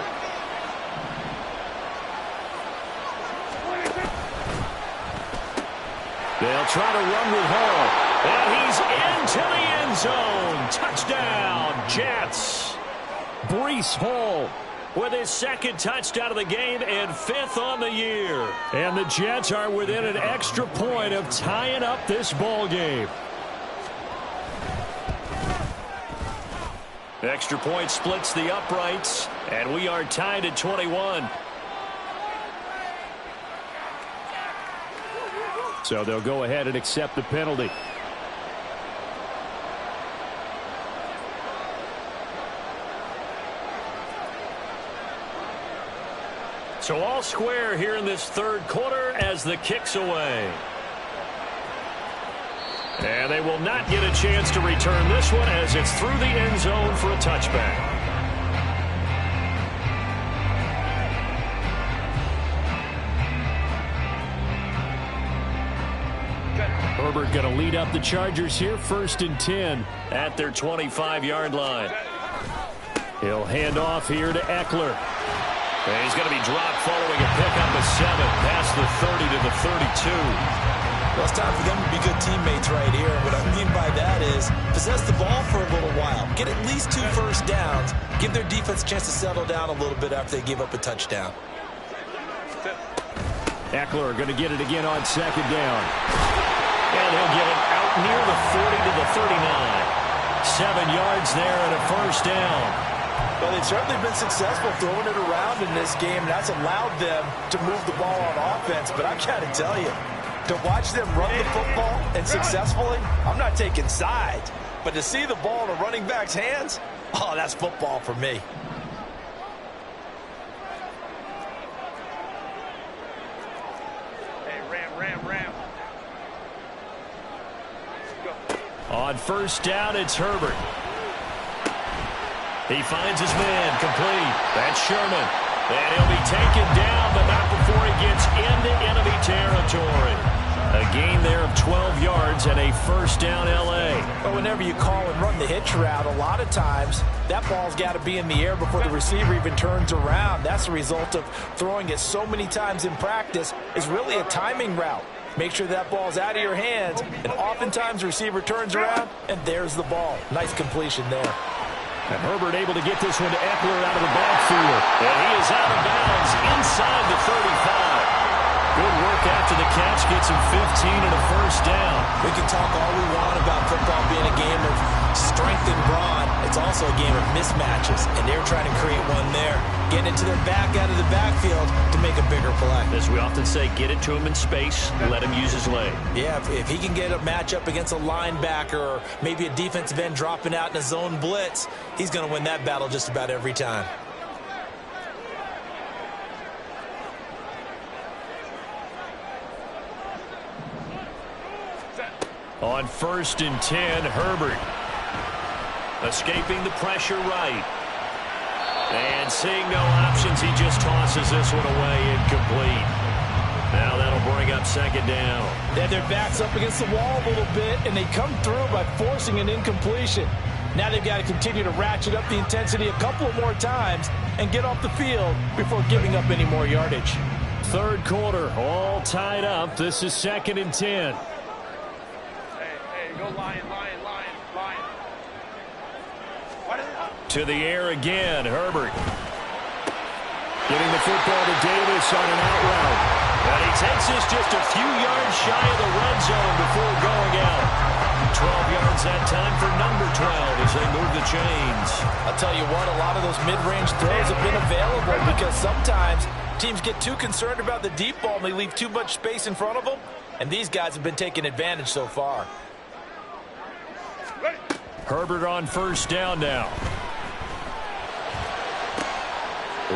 They'll try to run with Hall. And he's into the end zone. Touchdown, Jets. Breece Hall with his 2nd touchdown of the game and 5th on the year. And the Jets are within an extra point of tying up this ball game. Extra point splits the uprights, and we are tied at 21. So they'll go ahead and accept the penalty. So all square here in this 3rd quarter as the kick's away. And they will not get a chance to return this one as it's through the end zone for a touchback. Herbert going to lead up the Chargers here, 1st and 10 at their 25-yard line. He'll hand off here to Eckler. And he's going to be dropped following a pickup of 7 past the 30 to the 32. Well, it's time for them to be good teammates right here. What I mean by that is possess the ball for a little while. Get at least 2 first downs. Give their defense a chance to settle down a little bit after they give up a touchdown. Eckler going to get it again on 2nd down. And he'll get it out near the 40 to the 39. 7 yards there and a first down. Well, they've certainly been successful throwing it around in this game. That's allowed them to move the ball on offense. But I've got to tell you, to watch them run the football and successfully, I'm not taking sides. But to see the ball in a running back's hands, oh, that's football for me. Hey, Ram. Go. On first down, it's Herbert. He finds his man, complete. That's Sherman. And he'll be taken down, but not before he gets into enemy territory. A gain there of 12 yards and a first down L.A. But whenever you call and run the hitch route, a lot of times that ball's got to be in the air before the receiver even turns around. That's the result of throwing it so many times in practice. Is really a timing route. Make sure that ball's out of your hands, and oftentimes the receiver turns around, and there's the ball. Nice completion there. And Herbert able to get this one to Eckler out of the backfield. And he is out of bounds inside the 35. Good work after the catch. Gets him 15 and a first down. We can talk all we want about football being a game of strength and brawn. It's also a game of mismatches, and they're trying to create one there. Getting it to their back out of the backfield to make a bigger play. As we often say, get it to him in space, let him use his leg. Yeah, if he can get a matchup against a linebacker or maybe a defensive end dropping out in a zone blitz, he's going to win that battle just about every time. On first and 10, Herbert. Escaping the pressure right. And seeing no options, he just tosses this one away, incomplete. Now that'll bring up second down. They have their backs up against the wall a little bit, and they come through by forcing an incompletion. Now they've got to continue to ratchet up the intensity a couple of more times and get off the field before giving up any more yardage. Third quarter, all tied up. This is second and 10. Go Lion. To the air again, Herbert. Getting the football to Davis on an out route. And he takes this just a few yards shy of the red zone before going out. 12 yards that time for number 12 as they move the chains. I'll tell you what, a lot of those mid-range throws have been available because sometimes teams get too concerned about the deep ball and they leave too much space in front of them. And these guys have been taking advantage so far. Herbert on first down now.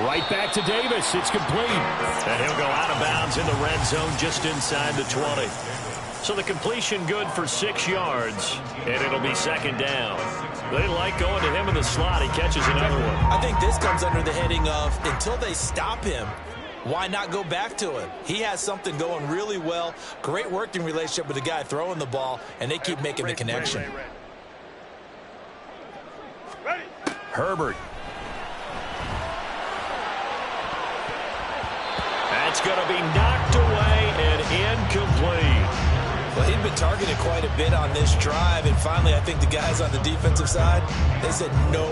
Right back to Davis. It's complete. And he'll go out of bounds in the red zone just inside the 20. So the completion good for 6 yards, and it'll be second down. They like going to him in the slot. He catches another one. I think this comes under the heading of until they stop him, why not go back to him? He has something going really well. Great working relationship with the guy throwing the ball, and they keep making the connection. Herbert. That's going to be knocked away and incomplete. Well, he'd been targeted quite a bit on this drive, and finally I think the guys on the defensive side, they said no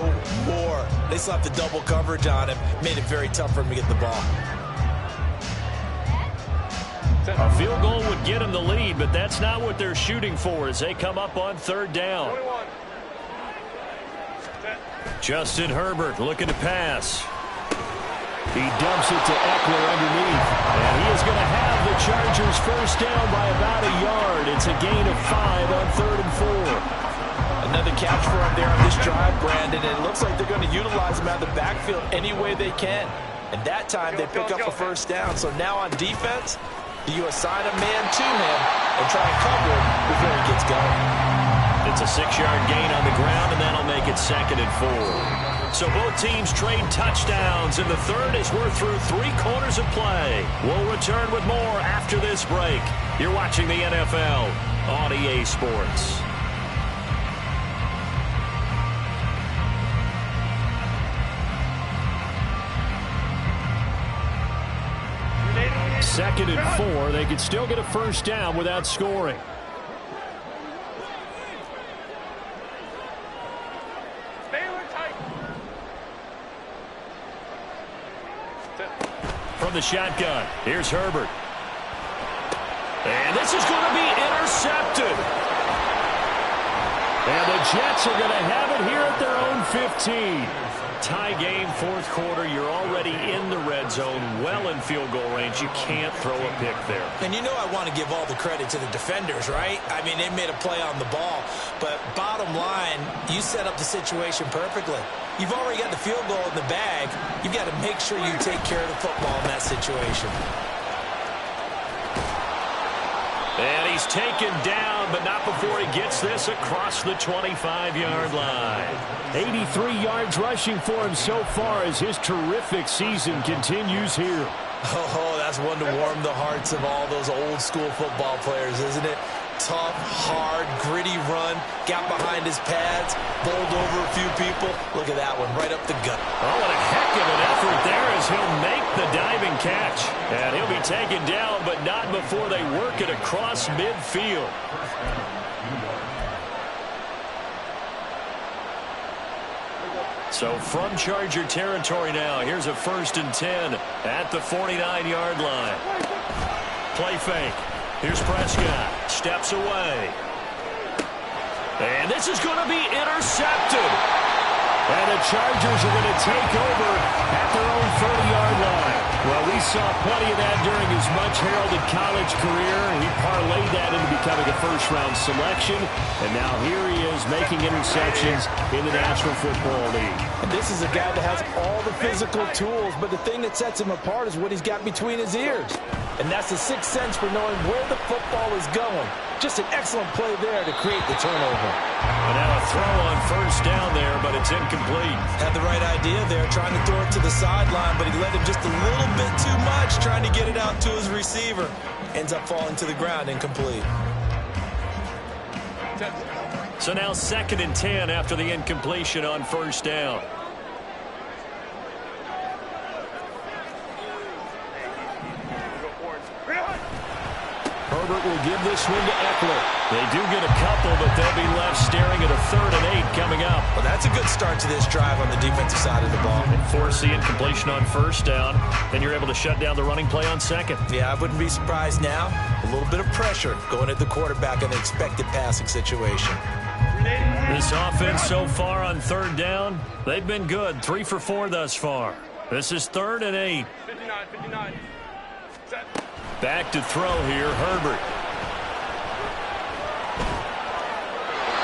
more. They slapped the double coverage on him, made it very tough for him to get the ball. A field goal would get him the lead, but that's not what they're shooting for as they come up on third down. Justin Herbert looking to pass. He dumps it to Eckler underneath. And he is going to have the Chargers first down by about a yard. It's a gain of 5 on 3rd and 4. Another catch for him there on this drive, Brandon. And it looks like they're going to utilize him out of the backfield any way they can. And that time they pick up a first down. So now on defense, you assign a man to him and try and cover him before he gets going. It's a 6-yard gain on the ground, and that'll make it 2nd and 4. So both teams trade touchdowns in the third as we're through 3 quarters of play. We'll return with more after this break. You're watching the NFL on EA Sports. Second and 4. They could still get a first down without scoring. From the shotgun, here's Herbert. And this is going to be intercepted. And the Jets are going to have it here at their own 15. Tie game, 4th quarter. You're already in the red zone, well in field goal range. You can't throw a pick there. And you know I want to give all the credit to the defenders, right? I mean, they made a play on the ball. But bottom line, you set up the situation perfectly. You've already got the field goal in the bag. You've got to make sure you take care of the football in that situation. And he's taken down, but not before he gets this across the 25-yard line. 83 yards rushing for him so far as his terrific season continues here. Oh, that's one to warm the hearts of all those old-school football players, isn't it? Tough, hard, gritty run, got behind his pads, bowled over a few people. Look at that one, right up the gut. Oh, what a heck of an effort there as he'll make the diving catch. And he'll be taken down, but not before they work it across midfield. So from Charger territory now, here's a 1st and 10 at the 49-yard line. Play fake. Here's Prescott. Steps away. And this is going to be intercepted. And the Chargers are going to take over at their own 30-yard line. Well, we saw plenty of that during his much-heralded college career. He parlayed that into becoming a first-round selection. And now here he is making interceptions in the National Football League. And this is a guy that has all the physical tools, but the thing that sets him apart is what he's got between his ears. And that's the sixth sense for knowing where the football is going. Just an excellent play there to create the turnover. And now a throw on 1st down there, but it's incomplete. Had the right idea there, trying to throw it to the sideline, but he let him just a little bit too much, trying to get it out to his receiver. Ends up falling to the ground, incomplete. So now 2nd and 10 after the incompletion on 1st down. Herbert will give this one to Eckler. They do get a couple, but they'll be left staring at a 3rd and 8 coming up. Well, that's a good start to this drive on the defensive side of the ball. And force the incompletion on 1st down. Then you're able to shut down the running play on 2nd. Yeah, I wouldn't be surprised now. A little bit of pressure going at the quarterback in the expected passing situation. This offense so far on 3rd down, they've been good. 3 for 4 thus far. This is 3rd and 8. 59. Set. Back to throw here, Herbert.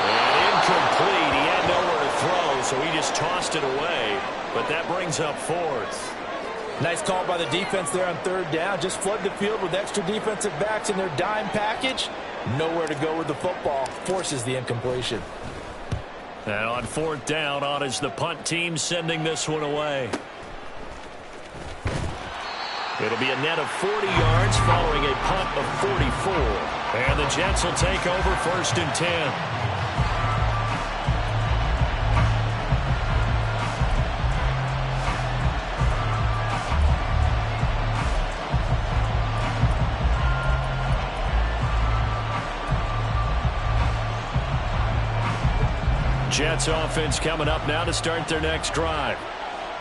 And incomplete. He had nowhere to throw, so he just tossed it away. But that brings up 4th. Nice call by the defense there on 3rd down. Just flood the field with extra defensive backs in their dime package. Nowhere to go with the football. Forces the incompletion. And on 4th down, on is the punt team sending this one away. It'll be a net of 40 yards following a punt of 44. And the Jets will take over 1st and 10. Jets offense coming up now to start their next drive.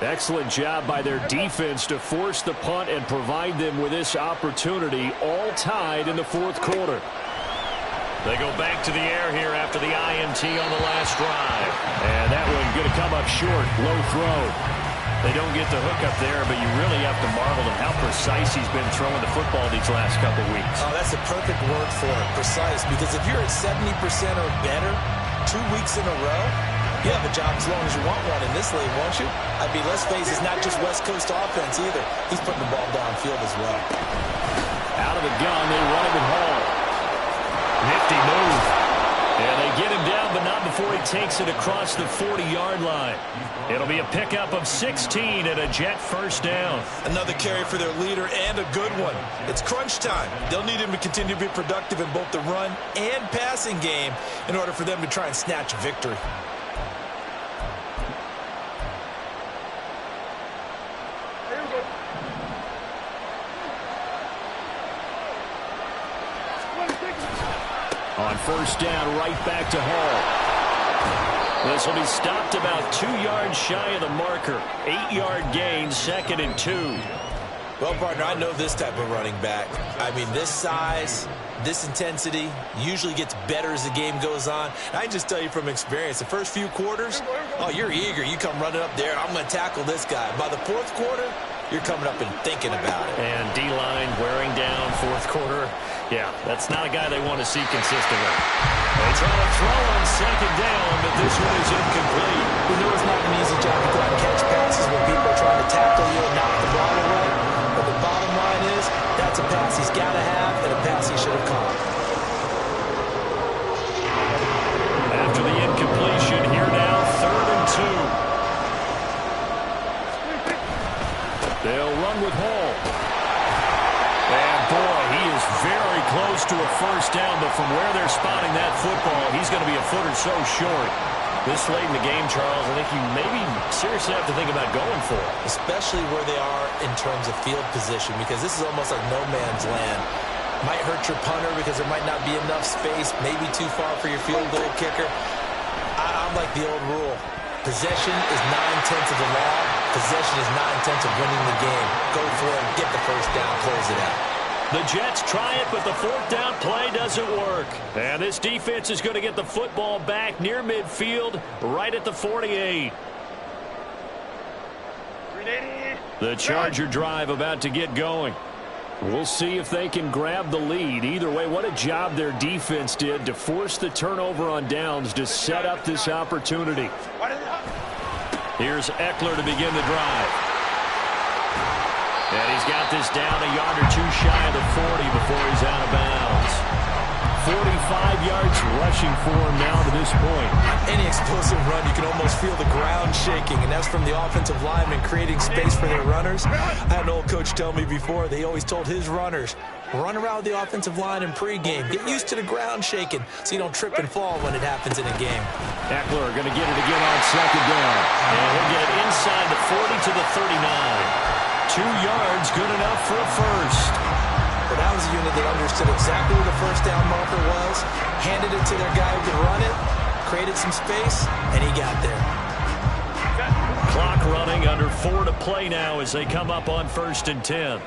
Excellent job by their defense to force the punt and provide them with this opportunity, all tied in the 4th quarter. They go back to the air here after the INT on the last drive. And that one going to come up short, low throw. They don't get the hook up there, but you really have to marvel at how precise he's been throwing the football these last couple weeks. Oh, that's the perfect word for it, precise, because if you're at 70% or better 2 weeks in a row, you have a job as long as you want one in this league, won't you? I mean, let's face it, it's not just West Coast offense either. He's putting the ball downfield as well. Out of the gun, they run him at home. Nifty move. And they get him down, but not before he takes it across the 40-yard line. It'll be a pickup of 16 and a Jet 1st down. Another carry for their leader and a good one. It's crunch time. They'll need him to continue to be productive in both the run and passing game in order for them to try and snatch a victory. On 1st down, right back to Hall. This will be stopped about 2 yards shy of the marker. 8-yard gain, 2nd and 2. Well, partner, I know this type of running back. I mean, this size, this intensity usually gets better as the game goes on. I can just tell you from experience, the first few quarters, oh, you're eager. You come running up there, I'm going to tackle this guy. By the 4th quarter, you're coming up and thinking about it. And D-line wearing down 4th quarter. Yeah, that's not a guy they want to see consistently. They try to throw on 2nd down, but this one is incomplete. We know it's not an easy job to go out and catch passes when people are trying to tackle you and knock the ball away. But the bottom line is, that's a pass he's got to have and a pass he should have caught. run with Hall. And, boy, he is very close to a first down, but from where they're spotting that football, he's going to be a foot or so short. This late in the game, Charles, I think you maybe seriously have to think about going for it. Especially where they are in terms of field position, because this is almost like no man's land. Might hurt your punter because there might not be enough space, maybe too far for your field goal kicker. I'm like the old rule. Possession is 9/10 of the law. Possession is 9/10 of winning the game. Go for it, get the first down, close it out. The Jets try it, but the fourth down play doesn't work. And this defense is going to get the football back near midfield, right at the 48. The Charger drive about to get going. We'll see if they can grab the lead. Either way, what a job their defense did to force the turnover on downs to set up this opportunity. Here's Eckler to begin the drive. And he's got this down a yard or two shy of the 40 before he's out of bounds. 45 yards rushing for him now to this point. Any explosive run, you can almost feel the ground shaking, and that's from the offensive linemen creating space for their runners. I had an old coach tell me before, they always told his runners, run around the offensive line in pregame. Get used to the ground shaking so you don't trip and fall when it happens in a game. Eckler going to get it again on second down. And he'll get it inside the 40 to the 39. 2 yards, good enough for a first. But that was a unit that understood exactly where the first down marker was, handed it to their guy who could run it, created some space, and he got there. Clock running, under 4 to play now as they come up on 1st and 10.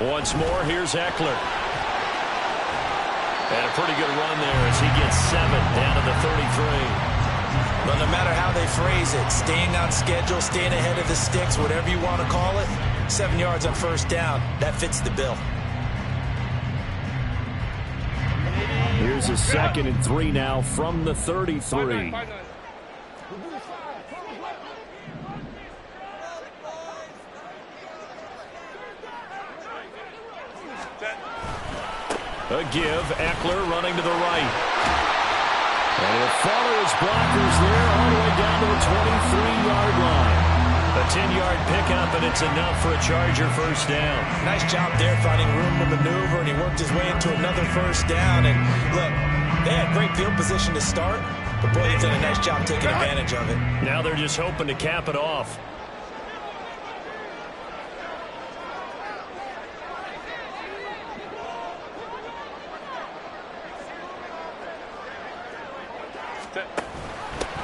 Once more, here's Eckler. And a pretty good run there as he gets 7 down to the 33. Well, no matter how they phrase it, staying on schedule, staying ahead of the sticks, whatever you want to call it, 7 yards on first down, that fits the bill. Here's a 2nd and 3 now from the 33. A give, Eckler running to the right. And he'll follow his blockers there all the way down to the 23-yard line. A 10-yard pickup, and it's enough for a Charger first down. Nice job there finding room to maneuver, and he worked his way into another first down. And look, they had great field position to start, but boy, they've done a nice job taking advantage of it. Now they're just hoping to cap it off.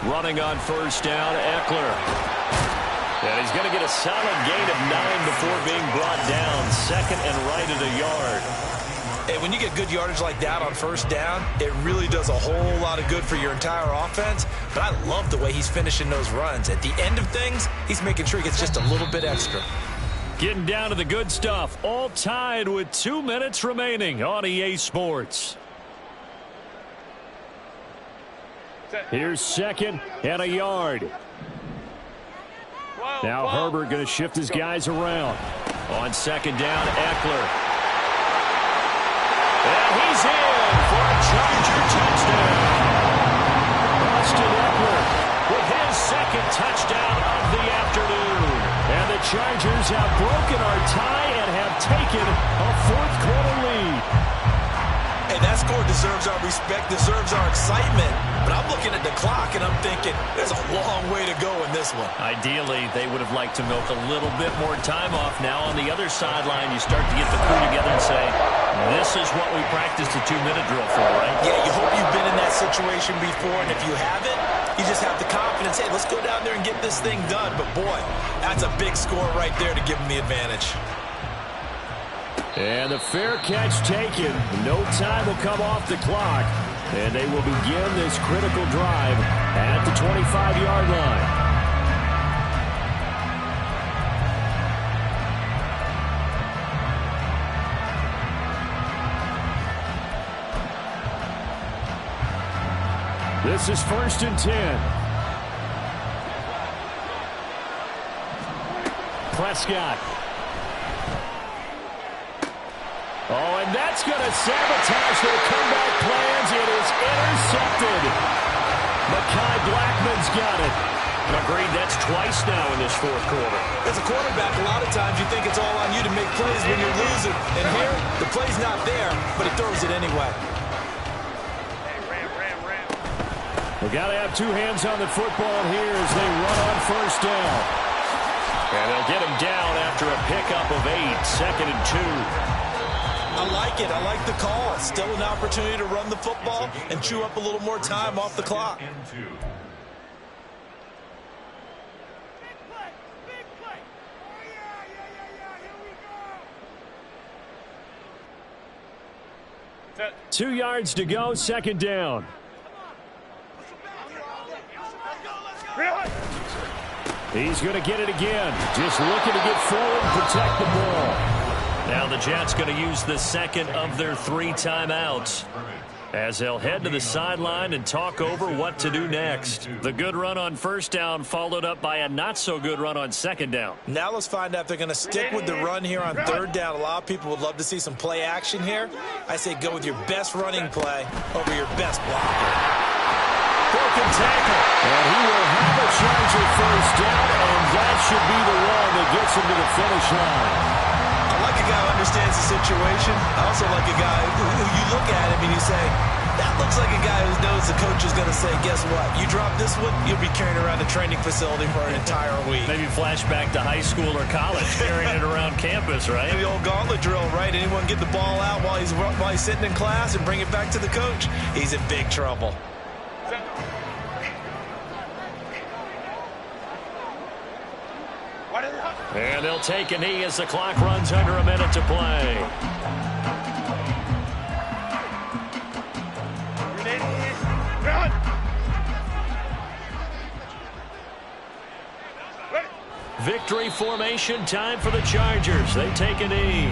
Running on first down, Eckler. And he's going to get a solid gain of 9 before being brought down. 2nd and right at a yard. Hey, when you get good yardage like that on first down, it really does a whole lot of good for your entire offense. But I love the way he's finishing those runs. At the end of things, he's making sure he gets just a little bit extra. Getting down to the good stuff. All tied with 2 minutes remaining on EA Sports. Here's 2nd and a yard. Now Herbert going to shift his guys around. On 2nd down, Eckler. And he's in for a Charger touchdown. Austin Eckler with his 2nd touchdown of the afternoon. And the Chargers have broken our tie and have taken a 4th quarter lead. Hey, that score deserves our respect, deserves our excitement. But I'm looking at the clock, and I'm thinking there's a long way to go in this one. Ideally, they would have liked to milk a little bit more time off. Now on the other sideline, you start to get the crew together and say, this is what we practiced a 2-minute drill for, right? Yeah, you hope you've been in that situation before, and if you haven't, you just have the confidence, hey, let's go down there and get this thing done. But, boy, that's a big score right there to give them the advantage. And the fair catch taken. No time will come off the clock. And they will begin this critical drive at the 25-yard line. This is 1st and 10. Prescott. Oh, and that That's going to sabotage their comeback plans. It is intercepted. Mekhi Blackman's got it. Agreed, that's twice now in this fourth quarter. As a quarterback, a lot of times you think it's all on you to make plays when you're losing. And here, the play's not there, but he throws it anyway. They've got to have two hands on the football here as they run on first down. And they'll get him down after a pickup of 8, 2nd and 2. I like it. I like the call. Still an opportunity to run the football and chew up a little more time off the clock. Set. 2 yards to go, 2nd down. He's going to get it again. Just looking to get forward and protect the ball. Now the Jets going to use the second of their 3 timeouts as they'll head to the sideline and talk over what to do next. The good run on first down followed up by a not-so-good run on 2nd down. Now let's find out if they're going to stick with the run here on 3rd down. A lot of people would love to see some play action here. I say go with your best running play over your best blocker. Broken tackle. And he will have a Charger first down, and that should be the one that gets him to the finish line. I like a guy who understands the situation. I also like a guy who you look at him and you say, that looks like a guy who knows the coach is going to say, guess what? You drop this one, you'll be carrying around a training facility for an entire week. Maybe flashback to high school or college, carrying it around campus, right? The old gauntlet drill, right? Anyone get the ball out while he's sitting in class and bring it back to the coach? He's in big trouble. And they'll take a knee as the clock runs under a minute to play. Victory formation, time for the Chargers. They take a knee.